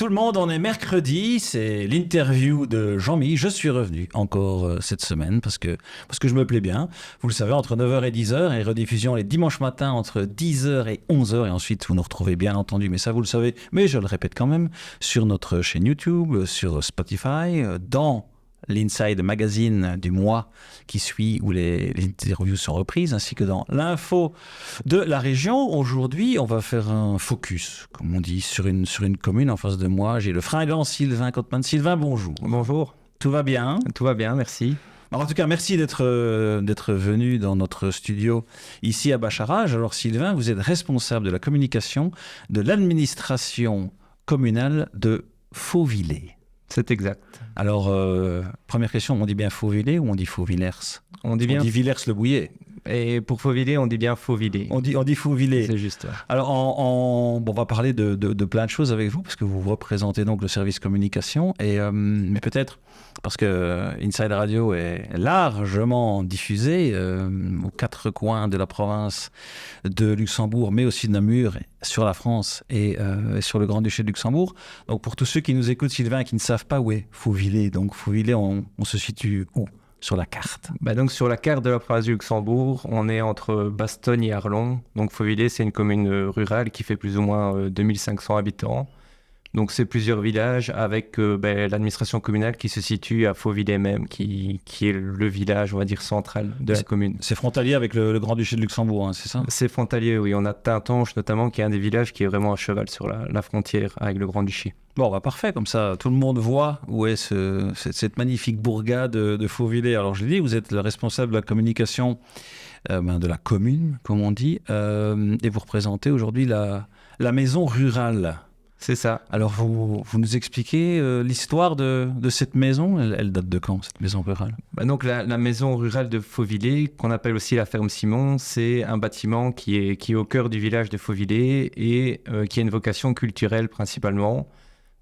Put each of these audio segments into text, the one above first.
tout le monde, on est mercredi, c'est l'interview de Jean-Mi. Je suis revenu encore cette semaine parce que je me plais bien. Vous le savez, entre 9h et 10h et rediffusion les dimanches matins entre 10h et 11h. Et ensuite, vous nous retrouvez bien entendu, mais ça vous le savez, mais je le répète quand même, sur notre chaîne YouTube, sur Spotify, dans l'Inside Magazine du mois qui suit où les interviews sont reprises, ainsi que dans l'info de la région. Aujourd'hui, on va faire un focus, comme on dit, sur une commune. En face de moi, j'ai le fringant Sylvain Cotman. Sylvain, bonjour. Bonjour. Tout va bien? Tout va bien, merci. Alors, en tout cas, merci d'être venu dans notre studio ici à Bacharach. Alors Sylvain, vous êtes responsable de la communication de l'administration communale de Fauvillers. C'est exact. Alors, première question, on dit bien Fauvillers ou on dit Fauvillers? On dit Villers-le-Bouillet. Et pour Fauvillers, on dit bien Fauvillers. On dit Fauvillers. C'est juste. Ouais. Alors, on va parler de plein de choses avec vous, parce que vous représentez donc le service communication. Mais peut-être, parce que Inside Radio est largement diffusé aux quatre coins de la province de Luxembourg, mais aussi de Namur, sur la France et sur le Grand-Duché de Luxembourg. Donc, pour tous ceux qui nous écoutent, Sylvain, qui ne savent pas où est Fauvillers, donc Fauvillers, on se situe où sur la carte? Donc sur la carte de la province du Luxembourg, on est entre Bastogne et Arlon. Donc Fauvillers, c'est une commune rurale qui fait plus ou moins 2500 habitants. Donc c'est plusieurs villages avec l'administration communale qui se situe à Fauvillers même, qui est le village, on va dire, central de la commune. C'est frontalier avec le Grand-Duché de Luxembourg, hein, c'est ça? C'est frontalier, oui. On a Tintange notamment, qui est un des villages qui est vraiment à cheval sur la frontière avec le Grand-Duché. Bon, parfait, comme ça, tout le monde voit où est cette magnifique bourgade de Fauvillers. Alors, je l'ai dit, vous êtes le responsable de la communication de la commune, comme on dit, et vous représentez aujourd'hui la maison rurale. C'est ça. Alors, vous nous expliquez l'histoire de cette maison. Elle date de quand, cette maison rurale? Donc, la maison rurale de Fauvillers, qu'on appelle aussi la ferme Simon, c'est un bâtiment qui est au cœur du village de Fauvillers et qui a une vocation culturelle principalement.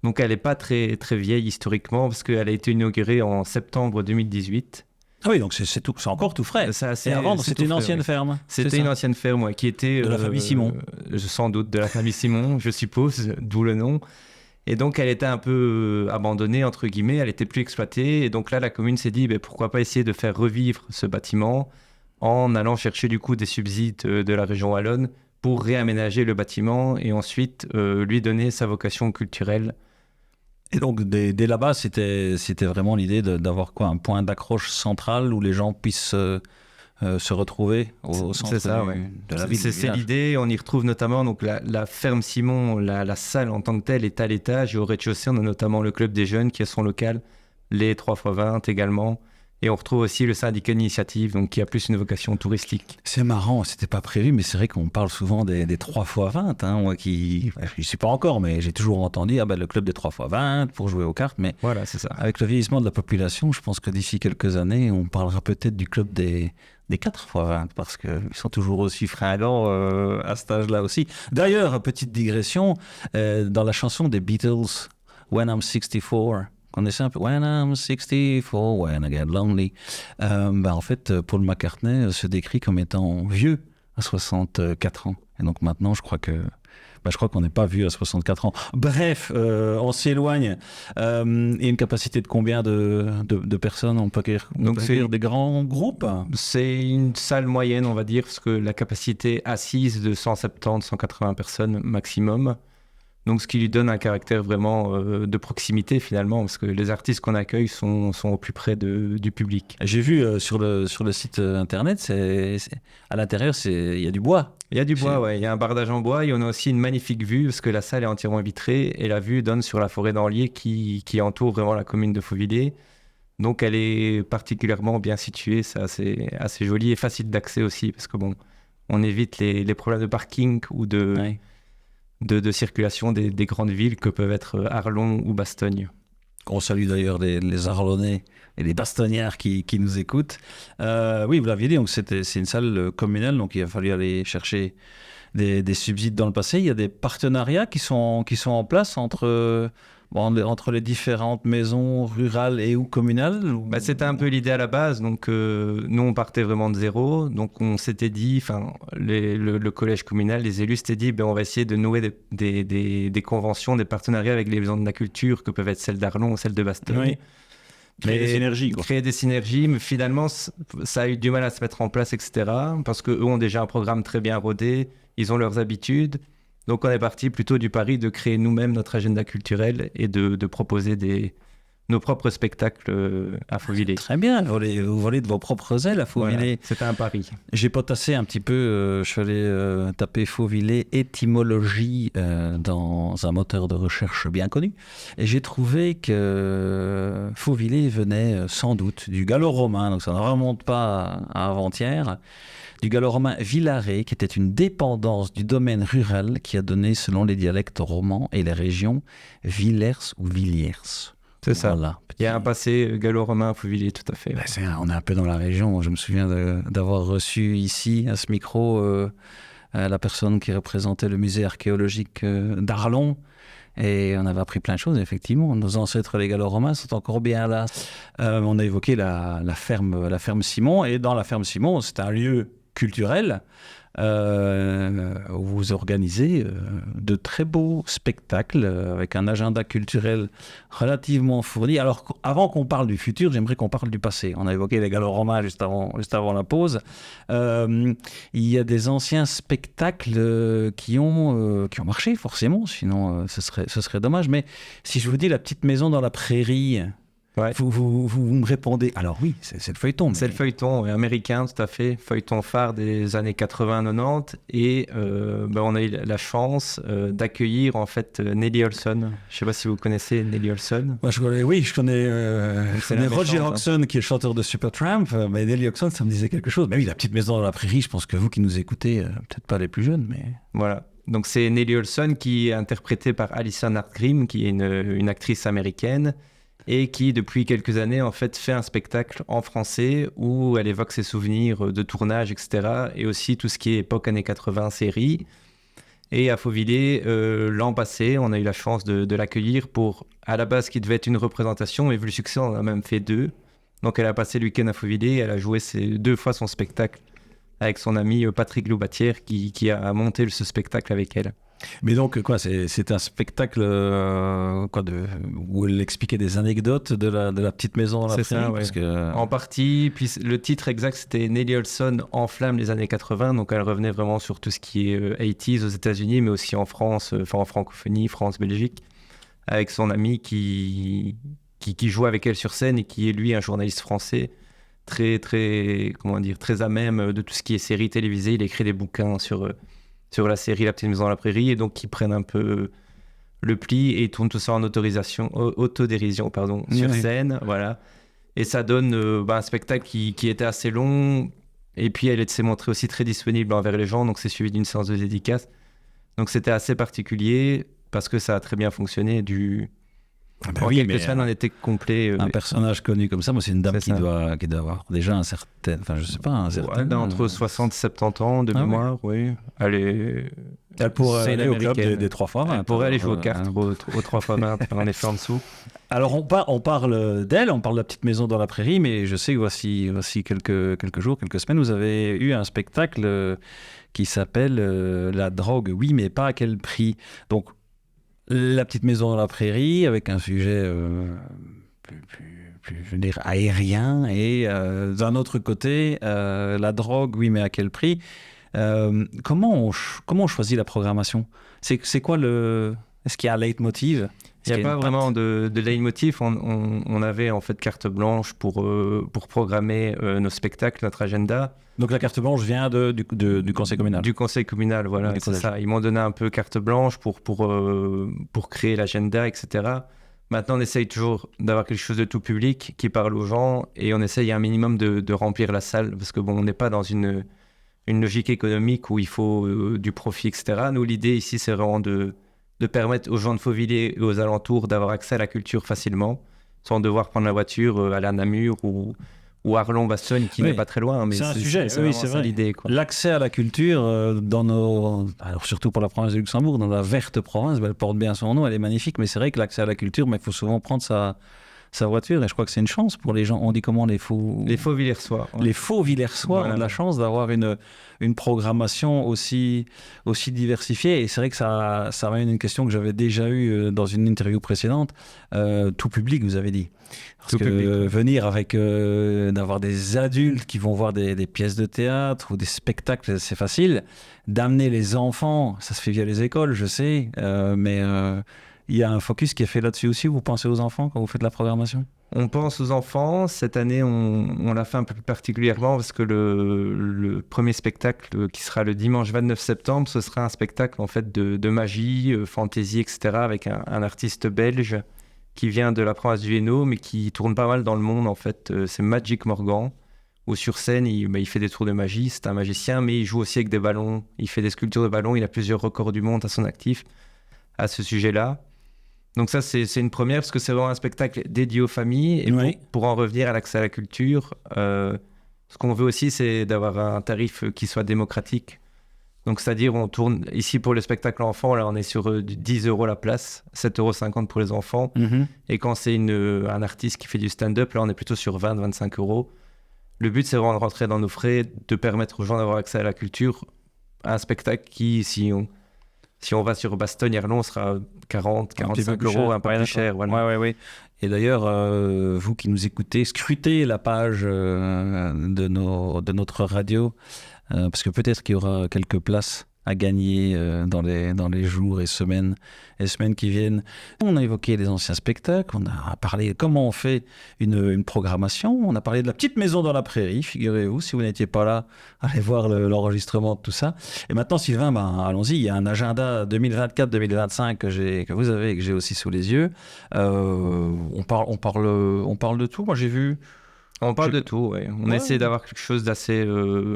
Donc, elle n'est pas très, très vieille historiquement parce qu'elle a été inaugurée en septembre 2018. Ah oui, donc c'est encore tout frais. Avant, c'était une ancienne ferme. C'était une ancienne ferme, qui était... De la famille Simon. Sans doute, de la famille Simon, je suppose, d'où le nom. Et donc, elle était un peu abandonnée, entre guillemets, elle n'était plus exploitée. Et donc là, la commune s'est dit, pourquoi pas essayer de faire revivre ce bâtiment en allant chercher du coup des subsides de la région wallonne pour réaménager le bâtiment et ensuite lui donner sa vocation culturelle. Et donc, dès là-bas, c'était vraiment l'idée d'avoir un point d'accroche central où les gens puissent se retrouver au centre de la ville. C'est l'idée. On y retrouve notamment donc, la ferme Simon, la salle en tant que telle est à l'étage. Et au rez-de-chaussée, on a notamment le club des jeunes qui a son local, les 3x20 également. Et on retrouve aussi le syndicat d'initiative, donc qui a plus une vocation touristique. C'est marrant, c'était pas prévu, mais c'est vrai qu'on parle souvent des 3x20. Hein, moi je ne suis pas encore, mais j'ai toujours entendu le club des 3x20 pour jouer aux cartes. Mais voilà, c'est ça. Avec le vieillissement de la population, je pense que d'ici quelques années, on parlera peut-être du club des 4x20, parce qu'ils sont toujours aussi fringants à cet âge-là aussi. D'ailleurs, petite digression, dans la chanson des Beatles, When I'm 64... connaissez un peu When I'm 64, when I get lonely. En fait, Paul McCartney se décrit comme étant vieux à 64 ans. Et donc maintenant, je crois qu'on n'est pas vieux à 64 ans. Bref, on s'éloigne. Et une capacité de combien de personnes on peut accueillir? Donc c'est des grands groupes? C'est une salle moyenne, on va dire, parce que la capacité assise de 170-180 personnes maximum. Donc, ce qui lui donne un caractère vraiment de proximité, finalement, parce que les artistes qu'on accueille sont au plus près du public. J'ai vu sur le site internet, à l'intérieur, il y a du bois. Il y a du bois, ouais. Il y a un bardage en bois. Et on a aussi une magnifique vue, parce que la salle est entièrement vitrée. Et la vue donne sur la forêt d'Anlier qui entoure vraiment la commune de Fauvillers. Donc, elle est particulièrement bien située. C'est assez joli et facile d'accès aussi, parce que on évite les problèmes de parking ou de circulation des grandes villes que peuvent être Arlon ou Bastogne. On salue d'ailleurs les Arlonnais et les Bastognards qui nous écoutent. Oui, vous l'aviez dit, donc c'est une salle communale, donc il a fallu aller chercher des subsides dans le passé. Il y a des partenariats qui sont en place entre entre les différentes maisons rurales et ou communales C'était un peu l'idée à la base. Donc, nous, on partait vraiment de zéro. Donc, on s'était dit, le collège communal, les élus s'étaient dit, on va essayer de nouer des conventions, des partenariats avec les maisons de la culture, que peuvent être celles d'Arlon ou celles de Bastogne. Oui. Créer des synergies, quoi. Créer des synergies, mais finalement, ça a eu du mal à se mettre en place, etc. Parce qu'eux ont déjà un programme très bien rodé, ils ont leurs habitudes. Donc, on est parti plutôt du pari de créer nous-mêmes notre agenda culturel et de proposer nos propres spectacles à Fauvillers. Très bien, vous volez de vos propres ailes à Fauvillers. Voilà, c'était un pari. J'ai potassé un petit peu, je suis allé taper Fauvillers étymologie dans un moteur de recherche bien connu. Et j'ai trouvé que Fauvillers venait sans doute du gallo-romain, donc ça ne remonte pas à avant-hier, du gallo-romain Villaret, qui était une dépendance du domaine rural qui a donné, selon les dialectes romans et les régions, Villers ou Villiers. C'est ça. Voilà, Il y a un passé gallo-romain à Fauvillers, tout à fait. Ouais. On est un peu dans la région. Je me souviens d'avoir reçu ici, à ce micro, la personne qui représentait le musée archéologique d'Arlon. Et on avait appris plein de choses, effectivement. Nos ancêtres, les gallo-romains, sont encore bien là. On a évoqué la ferme Simon. Et dans la ferme Simon, c'est un lieu culturel où vous organisez de très beaux spectacles avec un agenda culturel relativement fourni. Alors, avant qu'on parle du futur, j'aimerais qu'on parle du passé. On a évoqué les gallo-romains juste avant la pause. Il y a des anciens spectacles qui ont marché, forcément, sinon ce serait dommage. Mais si je vous dis la petite maison dans la prairie... Ouais. Vous me répondez, alors oui, c'est le feuilleton. C'est le feuilleton américain, tout à fait, feuilleton phare des années 80-90, et on a eu la chance d'accueillir en fait Nelly Olson. Je ne sais pas si vous connaissez Nelly Olson. Moi, je connais Roger Hodgson qui est le chanteur de Supertramp, mais Nelly Olson, ça me disait quelque chose. Mais oui, la petite maison dans la prairie, je pense que vous qui nous écoutez, peut-être pas les plus jeunes, mais... Voilà. Donc c'est Nelly Olson qui est interprétée par Alison Artgrim, qui est une actrice américaine, et qui, depuis quelques années, en fait, fait un spectacle en français où elle évoque ses souvenirs de tournage, etc. Et aussi tout ce qui est époque années 80, série. Et à Fauvillers, l'an passé, on a eu la chance de l'accueillir pour, à la base, qui devait être une représentation, mais vu le succès, on en a même fait 2. Donc elle a passé le week-end à Fauvillers, elle a joué 2 fois son spectacle avec son ami Patrick Loubatière, qui a monté ce spectacle avec elle. Mais donc, c'est un spectacle où elle expliquait des anecdotes de la petite maison dans la prairie. Ça, ouais. Parce que... En partie, puis le titre exact, c'était Nelly Olson en flammes les années 80, donc elle revenait vraiment sur tout ce qui est 80s aux États-Unis, mais aussi en France, en francophonie, France-Belgique, avec son ami qui joue avec elle sur scène et qui est lui un journaliste français très, très, très à même de tout ce qui est séries télévisées. Il écrit des bouquins sur la série La Petite Maison dans la Prairie, et donc qui prennent un peu le pli et tournent tout ça en autodérision sur scène, voilà. Et ça donne un spectacle qui était assez long, et puis elle s'est montrée aussi très disponible envers les gens, donc c'est suivi d'une séance de dédicace. Donc c'était assez particulier, parce que ça a très bien fonctionné. En quelques semaines, on était complet. Un personnage connu comme ça, moi, c'est une dame qui doit avoir déjà un certain... Enfin, je sais pas, un certain... entre 60 et 70 ans de mémoire, oui. Elle pourrait aller au club des 3x20. Elle pourrait aller jouer aux cartes au 3x20, en effet, en dessous. Alors, on parle d'elle, on parle de La Petite Maison dans la Prairie, mais je sais que voici quelques jours, quelques semaines, vous avez eu un spectacle qui s'appelle La drogue, oui, mais pas à quel prix. Donc, La Petite Maison dans la Prairie, avec un sujet plus je veux dire, aérien, et d'un autre côté, la drogue, oui, mais à quel prix. Comment on choisit la programmation ? C'est quoi Est-ce qu'il y a un leitmotiv ? Il n'y a pas vraiment de leitmotiv. On avait en fait carte blanche pour programmer nos spectacles, notre agenda. Donc la carte blanche vient du conseil communal. Du conseil communal, voilà, c'est ça. Ils m'ont donné un peu carte blanche pour créer l'agenda, etc. Maintenant, on essaye toujours d'avoir quelque chose de tout public qui parle aux gens, et on essaye un minimum de remplir la salle, parce que on n'est pas dans une logique économique où il faut du profit, etc. Nous, l'idée ici, c'est vraiment de permettre aux gens de Fauvillers et aux alentours d'avoir accès à la culture facilement, sans devoir prendre la voiture, aller à Namur ou ou Arlon-Bastogne qui Oui. n'est pas très loin. Mais C'est un sujet, c'est oui, vraiment c'est ça vrai. l'idée, quoi. L'accès à la culture alors surtout pour la province de Luxembourg, dans la verte province, elle porte bien son nom, elle est magnifique, mais c'est vrai que l'accès à la culture, mais il faut souvent prendre sa voiture, et je crois que c'est une chance pour les gens. On dit comment les faux... Les faux Villersois. Ouais. Les faux Villersois Voilà. ont de la chance d'avoir une programmation aussi diversifiée. Et c'est vrai que ça ramène une question que j'avais déjà eue dans une interview précédente. Tout public, vous avez dit. Parce Tout que public. venir avec d'avoir des adultes qui vont voir des pièces de théâtre ou des spectacles, c'est facile. D'amener les enfants, ça se fait via les écoles, je sais, mais il y a un focus qui est fait là-dessus aussi. Vous pensez aux enfants quand vous faites la programmation ? On pense aux enfants. Cette année, on l'a fait un peu plus particulièrement parce que le premier spectacle qui sera le dimanche 29 septembre, ce sera un spectacle en fait de magie, fantaisie, etc. avec un artiste belge qui vient de la province du Hainaut, mais qui tourne pas mal dans le monde en fait. C'est Magic Morgan, où sur scène, il fait des tours de magie. C'est un magicien, mais il joue aussi avec des ballons. Il fait des sculptures de ballons. Il a plusieurs records du monde à son actif à ce sujet-là. Donc ça, c'est une première parce que c'est vraiment un spectacle dédié aux familles. Et Oui. pour en revenir à l'accès à la culture, ce qu'on veut aussi, c'est d'avoir un tarif qui soit démocratique. Donc c'est-à-dire, on tourne ici pour le spectacle enfant, là on est sur 10 € la place, 7,50 € pour les enfants. Et quand c'est un artiste qui fait du stand-up, là on est plutôt sur 20-25 €. Le but, c'est vraiment de rentrer dans nos frais, de permettre aux gens d'avoir accès à la culture, à un spectacle qui, si on va sur Bastogne-Erlon, sera 40-45 €, un peu plus cher. Voilà. Ouais. Et d'ailleurs, vous qui nous écoutez, scrutez la page de notre radio, parce que peut-être qu'il y aura quelques places à gagner dans les jours et semaines qui viennent. On a évoqué les anciens spectacles, on a parlé comment on fait une programmation, on a parlé de la petite maison dans la prairie, figurez-vous, si vous n'étiez pas là, allez voir l'enregistrement de tout ça. Et maintenant, Sylvain, allons-y, il y a un agenda 2024-2025 que vous avez et que j'ai aussi sous les yeux. On parle de tout, moi j'ai vu... On parle de tout, ouais. On essaie d'avoir quelque chose d'assez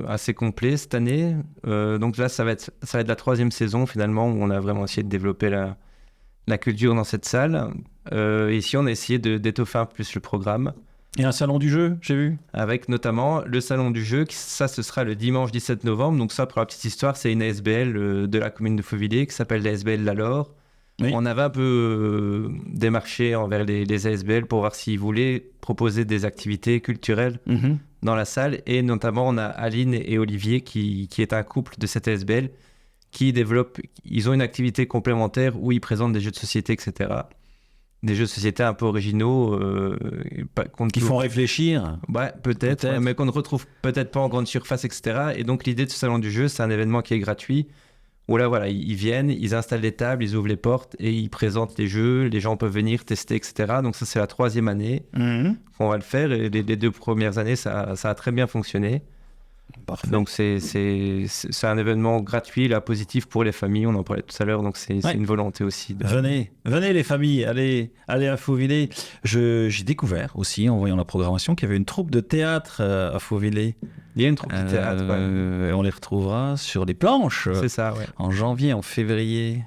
assez complet cette année. Donc là, ça va être la 3e saison finalement où on a vraiment essayé de développer la culture dans cette salle. Ici, on a essayé d'étoffer un peu plus le programme. Et un salon du jeu, j'ai vu. Avec notamment le salon du jeu, ça ce sera le dimanche 17 novembre. Donc ça, pour la petite histoire, c'est une ASBL de la commune de Fauvillers qui s'appelle l'ASBL Lalore. Oui. On avait un peu démarché envers les ASBL pour voir s'ils voulaient proposer des activités culturelles dans la salle. Et notamment, on a Aline et Olivier qui est un couple de cette ASBL qui développent... Ils ont une activité complémentaire où ils présentent des jeux de société, etc. Des jeux de société un peu originaux. Qui font réfléchir. Ouais, peut-être. Mais qu'on ne retrouve peut-être pas en grande surface, etc. Et donc, l'idée de ce salon du jeu, c'est un événement qui est gratuit. Où là, voilà, ils viennent, ils installent les tables, ils ouvrent les portes et ils présentent les jeux. Les gens peuvent venir tester, etc. Donc ça, c'est la 3e année qu'on va le faire. Et les 2 premières années, ça a très bien fonctionné. Parfait. Donc c'est un événement gratuit, là, positif pour les familles. On en parlait tout à l'heure. Donc c'est une volonté aussi. Venez les familles, allez à Fauvillers. J'ai découvert aussi, en voyant la programmation, qu'il y avait une troupe de théâtre à Fauvillers. Il y a une troupe de théâtre. Et on les retrouvera sur les planches. C'est ça, ouais. En janvier, en février.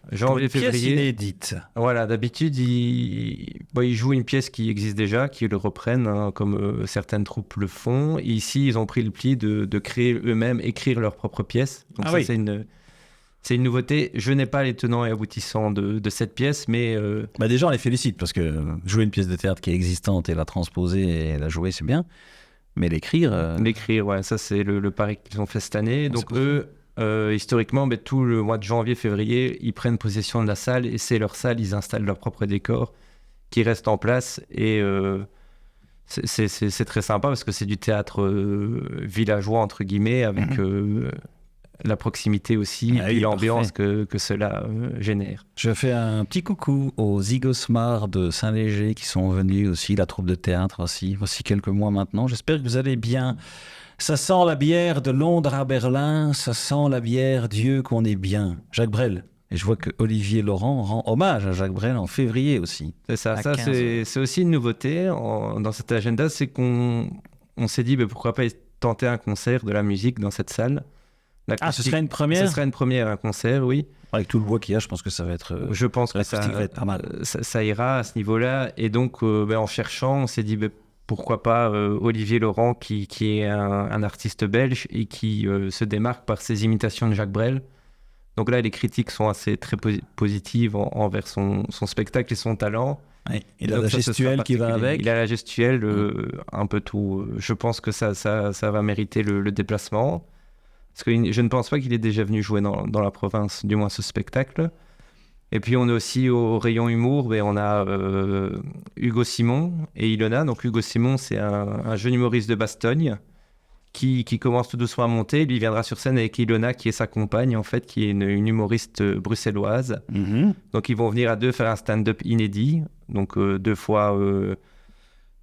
Pièce Février. inédite. Voilà, d'habitude, ils jouent une pièce qui existe déjà, qu'ils le reprennent, hein, comme certaines troupes le font. Et ici, ils ont pris le pli de créer eux-mêmes, écrire leur propre pièce. Donc ça, c'est une nouveauté. Je n'ai pas les tenants et aboutissants de cette pièce, mais... Déjà, on les félicite, parce que jouer une pièce de théâtre qui est existante et la transposer et la jouer, c'est bien. Mais l'écrire... L'écrire, ouais, ça, c'est le pari qu'ils ont fait cette année. Donc eux... historiquement, tout le mois de janvier-février, ils prennent possession de la salle et c'est leur salle, ils installent leur propre décor qui reste en place et c'est très sympa parce que c'est du théâtre villageois entre guillemets avec la proximité aussi et l'ambiance que cela génère. Je fais un petit coucou aux Zygosmar de Saint-Léger qui sont venus aussi, la troupe de théâtre aussi, voici quelques mois maintenant. J'espère que vous allez bien. Ça sent la bière de Londres à Berlin, ça sent la bière Dieu qu'on est bien. Jacques Brel. Et je vois que Olivier Laurent rend hommage à Jacques Brel en février aussi. C'est ça, c'est aussi une nouveauté dans cet agenda, c'est qu'on s'est dit pourquoi pas tenter un concert de la musique dans cette salle. Ce serait une première ? Ce serait une première, un concert, oui. Avec tout le bois qu'il y a, je pense que ça va être... je pense que ça va être pas mal. Ça ira à ce niveau-là. Et donc, en cherchant, on s'est dit pourquoi pas Olivier Laurent, qui est un artiste belge et qui se démarque par ses imitations de Jacques Brel. Donc là, les critiques sont assez très positives envers son spectacle et son talent. Ouais, il a Donc la ça, ce sera gestuelle qui va particulier. avec. Il a la gestuelle, un peu tout. Je pense que ça va mériter le déplacement. Parce que je ne pense pas qu'il est déjà venu jouer dans la province, du moins ce spectacle. Et puis on est aussi au rayon humour, mais on a Hugo Simon et Ilona. Donc Hugo Simon, c'est un jeune humoriste de Bastogne qui commence tout doucement à monter. Lui viendra sur scène avec Ilona, qui est sa compagne, en fait, qui est une humoriste bruxelloise. Mhm. Donc ils vont venir à deux faire un stand-up inédit, donc deux fois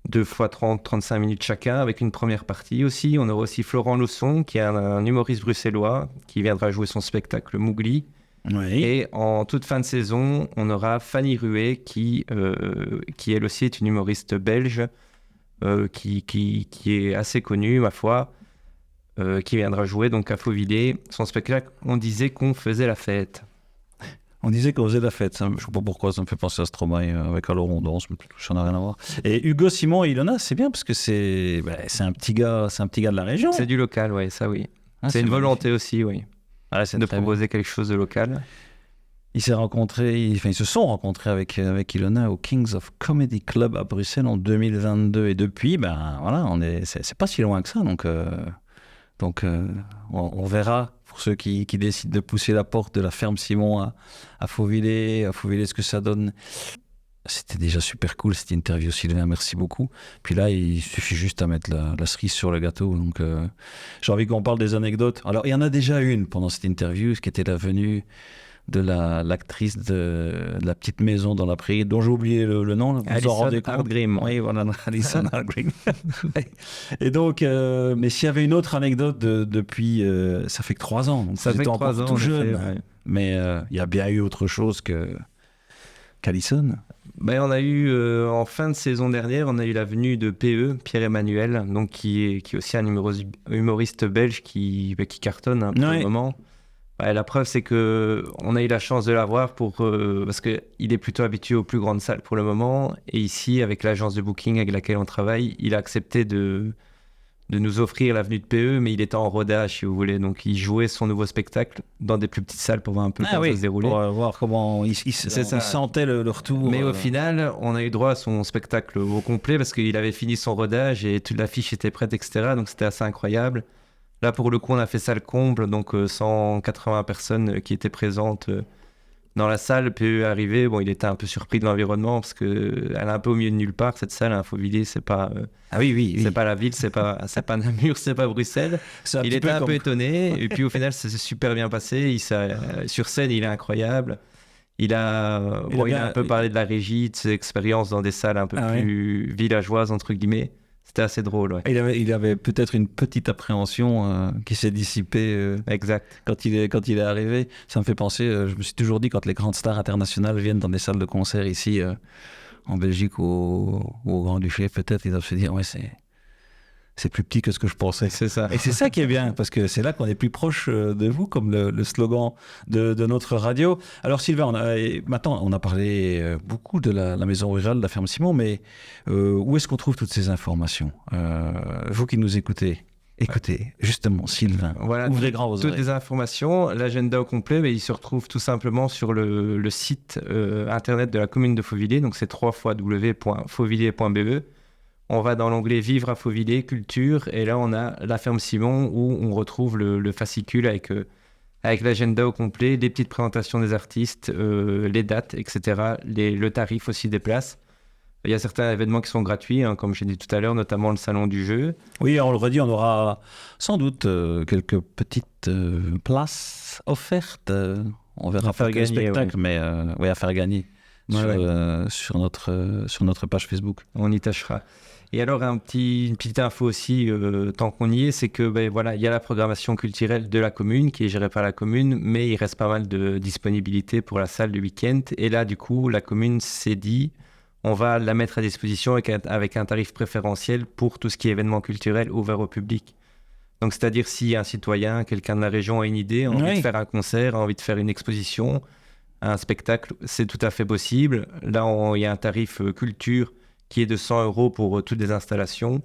30-35 minutes chacun, avec une première partie aussi. On aura aussi Florent Lausson, qui est un humoriste bruxellois, qui viendra jouer son spectacle Mougli. Oui. Et en toute fin de saison, on aura Fanny Ruet, qui elle aussi est une humoriste belge, qui est assez connue, ma foi, qui viendra jouer donc à Fauvillers. Son spectacle, on disait qu'on faisait la fête. On disait qu'on faisait la fête. Je ne sais pas pourquoi, ça me fait penser à Stromae avec Alors on danse, mais ça n'a rien à voir. Et Hugo Simon et Ilona, c'est bien parce que c'est un petit gars de la région. C'est du local, oui, ça oui. Ah, c'est une volonté aussi, oui, c'est de très proposer quelque chose de local. Ils se sont rencontrés avec Ilona au Kings of Comedy Club à Bruxelles en 2022. Et depuis, voilà, c'est pas si loin que ça. Donc, on verra pour ceux qui décident de pousser la porte de la ferme Simon à Fauvillers, ce que ça donne. C'était déjà super cool cette interview, Sylvain, merci beaucoup. Puis là, il suffit juste à mettre la cerise sur le gâteau. Donc, j'ai envie qu'on parle des anecdotes. Alors, il y en a déjà une pendant cette interview, ce qui était la venue de l'actrice de la petite maison dans la prairie, dont j'ai oublié le nom. Vous Alison en rendez compte? Hardgrim. Oui, voilà, Alison Hardgrim. Et donc, mais s'il y avait une autre anecdote depuis, ça fait que 3 ans. Donc Ça fait que 3 ans, tout en jeune. effet, ouais. Mais il y a bien eu autre chose qu'Alison. On a eu, en fin de saison dernière, on a eu la venue de PE, Pierre-Emmanuel, donc qui est aussi un humoriste belge qui cartonne pour le moment. La preuve, c'est qu'on a eu la chance de l'avoir parce qu'il est plutôt habitué aux plus grandes salles pour le moment. Et ici, avec l'agence de booking avec laquelle on travaille, il a accepté de nous offrir la venue de PE, mais il était en rodage, si vous voulez. Donc, il jouait son nouveau spectacle dans des plus petites salles pour voir un peu comment ça se déroulait. Pour voir comment il sentait le retour. Mais au final, on a eu droit à son spectacle au complet parce qu'il avait fini son rodage et toute l'affiche était prête, etc. Donc, c'était assez incroyable. Là, pour le coup, on a fait salle comble, donc 180 personnes qui étaient présentes dans la salle. PE est arrivé, il était un peu surpris de l'environnement parce qu'elle est un peu au milieu de nulle part, cette salle. Fauvillers, c'est pas, c'est pas la ville, c'est pas Namur, c'est pas Bruxelles. Il était un peu étonné, et puis au final, ça s'est super bien passé. Sur scène, il est incroyable. Il a un peu parlé de la régie, de ses expériences dans des salles un peu plus villageoises, entre guillemets. C'était assez drôle, ouais. Il avait peut-être une petite appréhension qui s'est dissipée exact. Quand il est arrivé. Ça me fait penser, je me suis toujours dit, quand les grandes stars internationales viennent dans des salles de concert ici, en Belgique ou au Grand-Duché, peut-être, ils doivent se dire, c'est plus petit que ce que je pensais. C'est ça. Et c'est ça qui est bien, parce que c'est là qu'on est plus proche de vous, comme le slogan de notre radio. Alors Sylvain, maintenant on a parlé beaucoup de la maison rurale de la ferme Simon, mais où est-ce qu'on trouve toutes ces informations? Vous qui nous écoutez, justement, Sylvain, ouvrez grand vos oreilles. Toutes les informations, l'agenda au complet, il se retrouve tout simplement sur le site internet de la commune de Fauvillers, donc c'est www.fauvillers.be. On va dans l'onglet Vivre à Fauvillers, Culture, et là on a la ferme Simon où on retrouve le fascicule avec l'agenda au complet, les petites présentations des artistes, les dates, etc. Le tarif aussi des places. Il y a certains événements qui sont gratuits, comme j'ai dit tout à l'heure, notamment le salon du jeu. Oui, on le redit, on aura sans doute quelques petites places offertes. On verra pas quel spectacle, mais à faire gagner sur notre page Facebook. On y tâchera. Et alors, une petite info aussi, tant qu'on y est, c'est que il y a la programmation culturelle de la commune qui est gérée par la commune, mais il reste pas mal de disponibilité pour la salle du week-end. Et là, du coup, la commune s'est dit, on va la mettre à disposition avec un tarif préférentiel pour tout ce qui est événement culturel ouvert au public. Donc, c'est-à-dire si un citoyen, quelqu'un de la région a une idée, a envie de faire un concert, a envie de faire une exposition, un spectacle, c'est tout à fait possible. Là, il y a un tarif culture qui est de 100 € pour toutes les installations,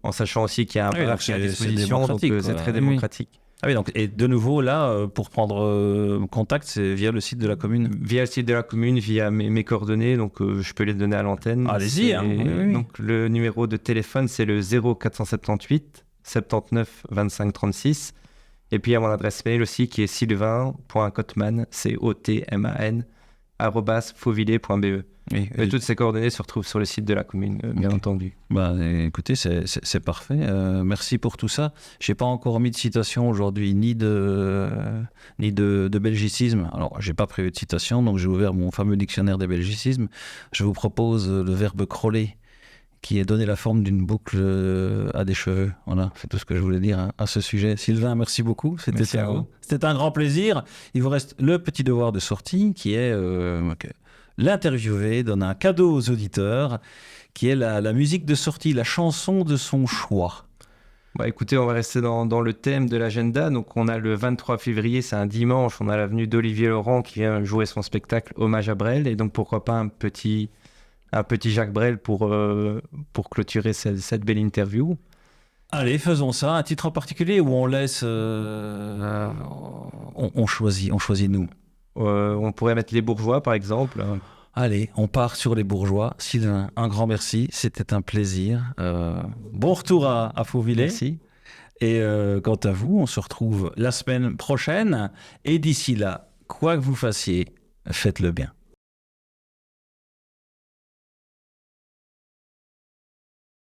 en sachant aussi qu'il y a un parc à disposition, donc c'est très démocratique. Ah oui, donc, et de nouveau, là, pour prendre contact, c'est via le site de la commune. Via le site de la commune, via mes coordonnées, donc je peux les donner à l'antenne. Allez-y. Oui. Donc le numéro de téléphone, c'est le 0478 79 25 36. Et puis il y a mon adresse mail aussi qui est sylvain.cotman, cotman, @fauvillers.be. Oui, Et toutes ces coordonnées se retrouvent sur le site de la commune, bien entendu. Bah, écoutez, c'est parfait. Merci pour tout ça. Je n'ai pas encore mis de citation aujourd'hui, ni de belgicisme. Alors, je n'ai pas prévu de citation, donc j'ai ouvert mon fameux dictionnaire des belgicismes. Je vous propose le verbe crawler, qui est donné la forme d'une boucle à des cheveux. Voilà, c'est tout ce que je voulais dire à ce sujet. Sylvain, merci beaucoup. C'était un grand plaisir. Il vous reste le petit devoir de sortie, qui est que l'interviewer donne un cadeau aux auditeurs, qui est la musique de sortie, la chanson de son choix. Bah, écoutez, on va rester dans le thème de l'agenda. Donc, on a le 23 février, c'est un dimanche, on a l'avenue d'Olivier Laurent qui vient jouer son spectacle Hommage à Brel. Et donc, pourquoi pas un petit Jacques Brel pour clôturer cette belle interview. Allez, faisons ça. Un titre en particulier où on laisse... on choisit nous. On pourrait mettre Les Bourgeois, par exemple. Allez, on part sur Les Bourgeois. Sylvain, un grand merci. C'était un plaisir. Bon retour à Fauvillers. Merci. Et quant à vous, on se retrouve la semaine prochaine. Et d'ici là, quoi que vous fassiez, faites-le bien.